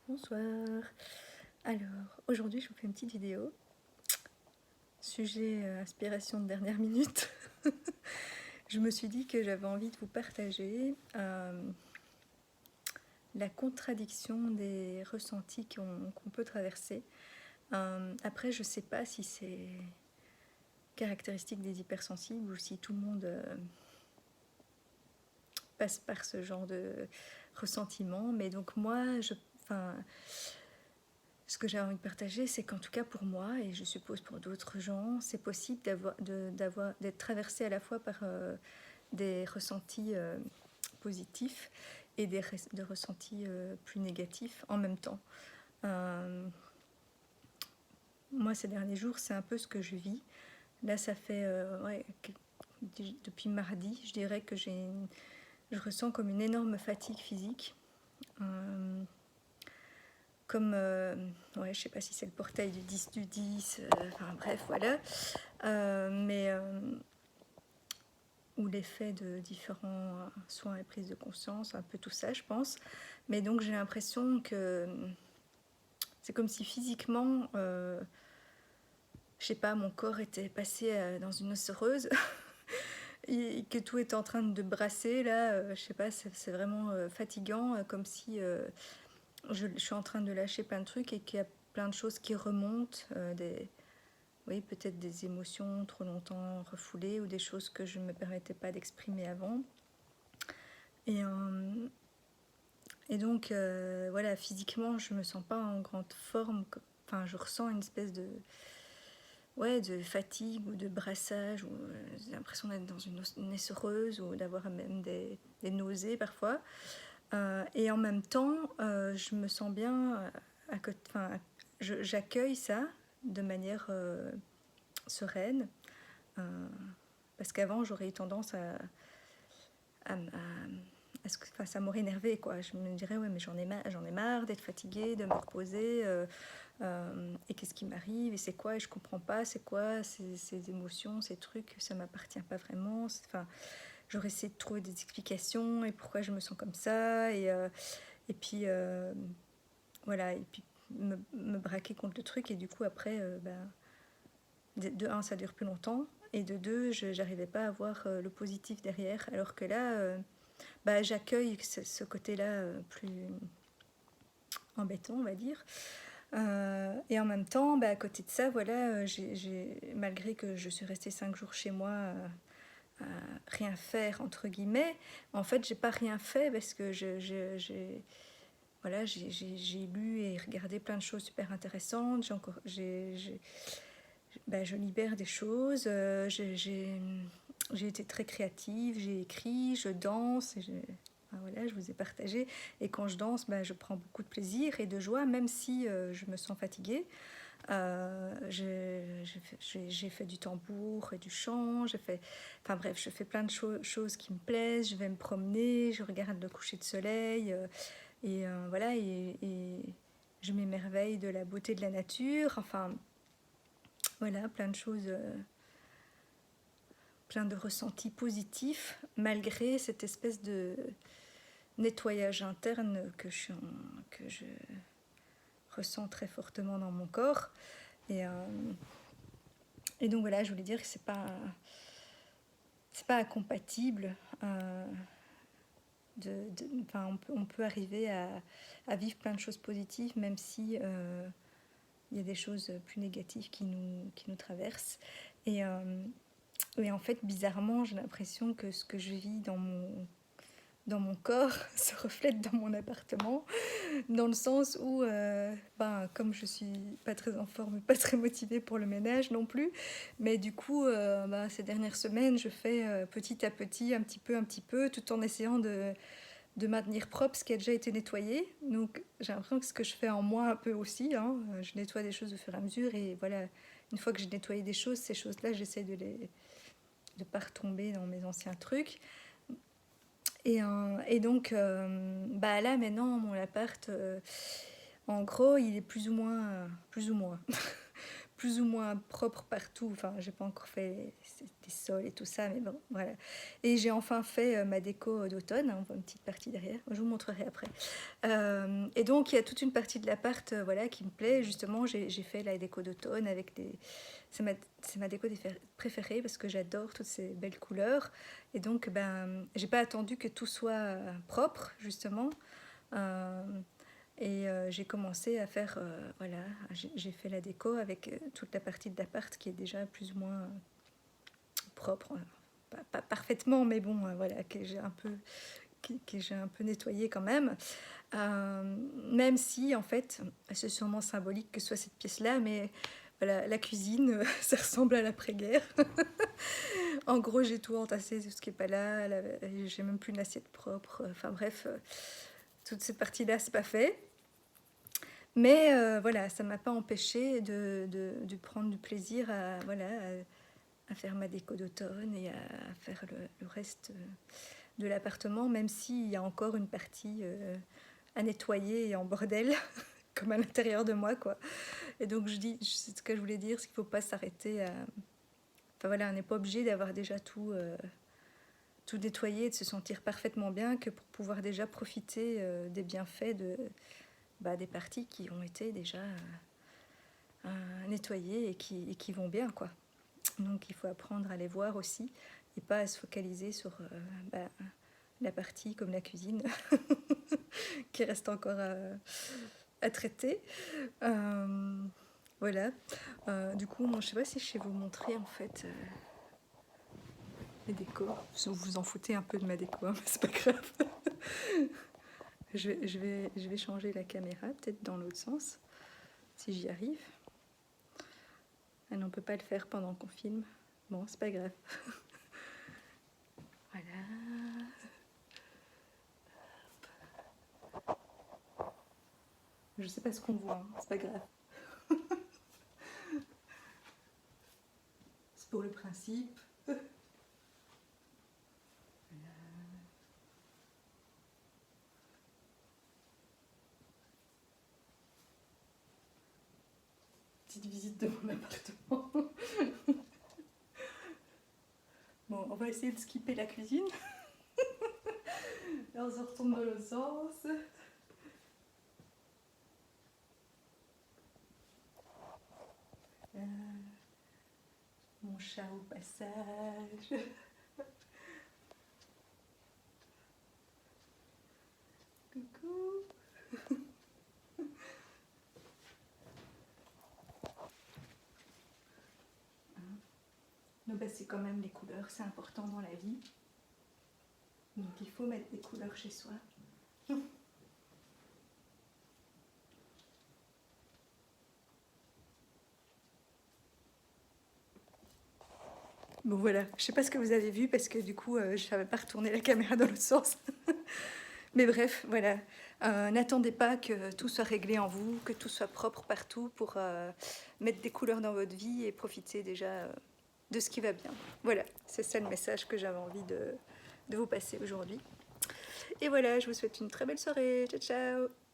Bonsoir. Alors, aujourd'hui je vous fais une petite vidéo. Sujet inspiration de dernière minute. Je me suis dit que j'avais envie de vous partager la contradiction des ressentis qu'on peut traverser. Après, je ne sais pas si c'est caractéristique des hypersensibles ou si tout le monde passe par ce genre de ressentiment. Mais donc moi, ce que j'ai envie de partager, c'est qu'en tout cas pour moi, et je suppose pour d'autres gens, c'est possible d'être traversé à la fois par des ressentis positifs et des ressentis plus négatifs en même temps. Moi, ces derniers jours, c'est un peu ce que je vis. Là, ça fait depuis mardi, je dirais que je ressens comme une énorme fatigue physique. Comme, je sais pas si c'est le portail du 10 du 10, enfin bref, voilà. Ou l'effet de différents soins et prises de conscience, un peu tout ça, je pense. Mais donc j'ai l'impression que c'est comme si physiquement, je sais pas, mon corps était passé dans une osseuse et que tout est en train de brasser, là, je sais pas, c'est vraiment fatigant, comme si je suis en train de lâcher plein de trucs et qu'il y a plein de choses qui remontent, oui, peut-être des émotions trop longtemps refoulées ou des choses que je ne me permettais pas d'exprimer avant. Et donc, voilà, physiquement, je me sens pas en grande forme. Enfin, je ressens une espèce de fatigue ou de brassage, ou j'ai l'impression d'être dans une essoreuse ou d'avoir même des nausées parfois. Et en même temps, je me sens bien à côté. Enfin, j'accueille ça de manière sereine, parce qu'avant, j'aurais eu tendance à ça m'aurait énervé, quoi. Je me dirais, ouais, mais j'en ai marre d'être fatiguée, de me reposer, et qu'est-ce qui m'arrive, et c'est quoi, et je comprends pas, c'est quoi ces émotions, ces trucs, ça m'appartient pas vraiment. Enfin, j'aurais essayé de trouver des explications, et pourquoi je me sens comme ça, et puis, voilà, et puis me braquer contre le truc, et du coup, après, de un, ça dure plus longtemps, et de deux, j'arrivais pas à voir le positif derrière, alors que là, j'accueille ce côté-là plus embêtant, on va dire. Et en même temps, à côté de ça, voilà, malgré que je suis restée 5 jours chez moi à rien faire, entre guillemets, en fait, j'ai pas rien fait parce que j'ai lu et regardé plein de choses super intéressantes. Je libère des choses. J'ai été très créative, j'ai écrit, je danse. Voilà, je vous ai partagé. Et quand je danse, je prends beaucoup de plaisir et de joie, même si je me sens fatiguée. J'ai fait du tambour et du chant. Enfin bref, je fais plein de choses qui me plaisent. Je vais me promener, je regarde le coucher de soleil. Voilà, et je m'émerveille de la beauté de la nature. Enfin, voilà, plein de choses, plein de ressentis positifs, malgré cette espèce de nettoyage interne que je ressens très fortement dans mon corps. Et donc voilà, je voulais dire que c'est pas incompatible. On peut arriver à vivre plein de choses positives, même si il y a des choses plus négatives qui nous traversent. Et en fait, bizarrement, j'ai l'impression que ce que je vis dans mon corps se reflète dans mon appartement, dans le sens où, comme je suis pas très en forme, pas très motivée pour le ménage non plus, mais du coup, ces dernières semaines, je fais petit à petit, un petit peu, tout en essayant de maintenir propre ce qui a déjà été nettoyé. Donc j'ai l'impression que ce que je fais en moi un peu aussi, hein, je nettoie des choses au fur et à mesure, et voilà, une fois que j'ai nettoyé des choses, ces choses-là, j'essaie de pas retomber dans mes anciens trucs. Et donc, là maintenant, mon appart, en gros, il est plus ou moins plus ou moins propre partout. Enfin, j'ai pas encore fait des sols et tout ça, mais bon, voilà. Et j'ai enfin fait ma déco d'automne. On voit une petite partie derrière. Je vous montrerai après. Et donc, il y a toute une partie de l'appart voilà, qui me plaît. Justement, j'ai fait la déco d'automne avec des... C'est ma déco préférée parce que j'adore toutes ces belles couleurs. Et donc, ben, j'ai pas attendu que tout soit propre, justement. Euh, j'ai commencé à faire, voilà, j'ai fait la déco avec toute la partie de l'appart qui est déjà plus ou moins propre, pas parfaitement, mais bon, voilà, que j'ai un peu nettoyé quand même. Même si, en fait, c'est sûrement symbolique que ce soit cette pièce-là, mais voilà, la cuisine, ça ressemble à l'après-guerre. En gros, j'ai tout entassé, tout ce qui n'est pas là, j'ai même plus une assiette propre. Enfin bref, toute cette partie-là, c'est pas fait. Mais voilà, ça ne m'a pas empêché de prendre du plaisir voilà, à faire ma déco d'automne et à faire le reste de l'appartement, même s'il y a encore une partie à nettoyer et en bordel, comme à l'intérieur de moi, quoi. Et donc, c'est ce que je voulais dire, c'est qu'il ne faut pas s'arrêter à... Enfin voilà, on n'est pas obligé d'avoir déjà tout nettoyé et de se sentir parfaitement bien que pour pouvoir déjà profiter des bienfaits des parties qui ont été déjà nettoyées et qui vont bien, quoi. Donc il faut apprendre à les voir aussi et pas à se focaliser sur la partie comme la cuisine qui reste encore à traiter. Voilà. Du coup, je sais pas si je sais vous montrer en fait les décos. Vous vous en foutez un peu de ma déco, hein, mais c'est pas grave. je vais changer la caméra, peut-être dans l'autre sens, si j'y arrive. Ah non, on peut pas le faire pendant qu'on filme. Bon, c'est pas grave. Voilà. Je sais pas ce qu'on voit, hein, c'est pas grave. C'est pour le principe. Voilà. Petite visite de mon appartement. Bon, on va essayer de skipper la cuisine. Et on se retourne dans l'autre sens. Mon chat au passage. Coucou. C'est quand même les couleurs, c'est important dans la vie. Donc il faut mettre des couleurs chez soi. Bon voilà, je sais pas ce que vous avez vu parce que du coup je savais pas retourner la caméra dans l'autre sens. Mais bref, voilà. N'attendez pas que tout soit réglé en vous, que tout soit propre partout pour mettre des couleurs dans votre vie et profiter déjà de ce qui va bien. Voilà, c'est ça le message que j'avais envie de vous passer aujourd'hui. Et voilà, je vous souhaite une très belle soirée. Ciao, ciao!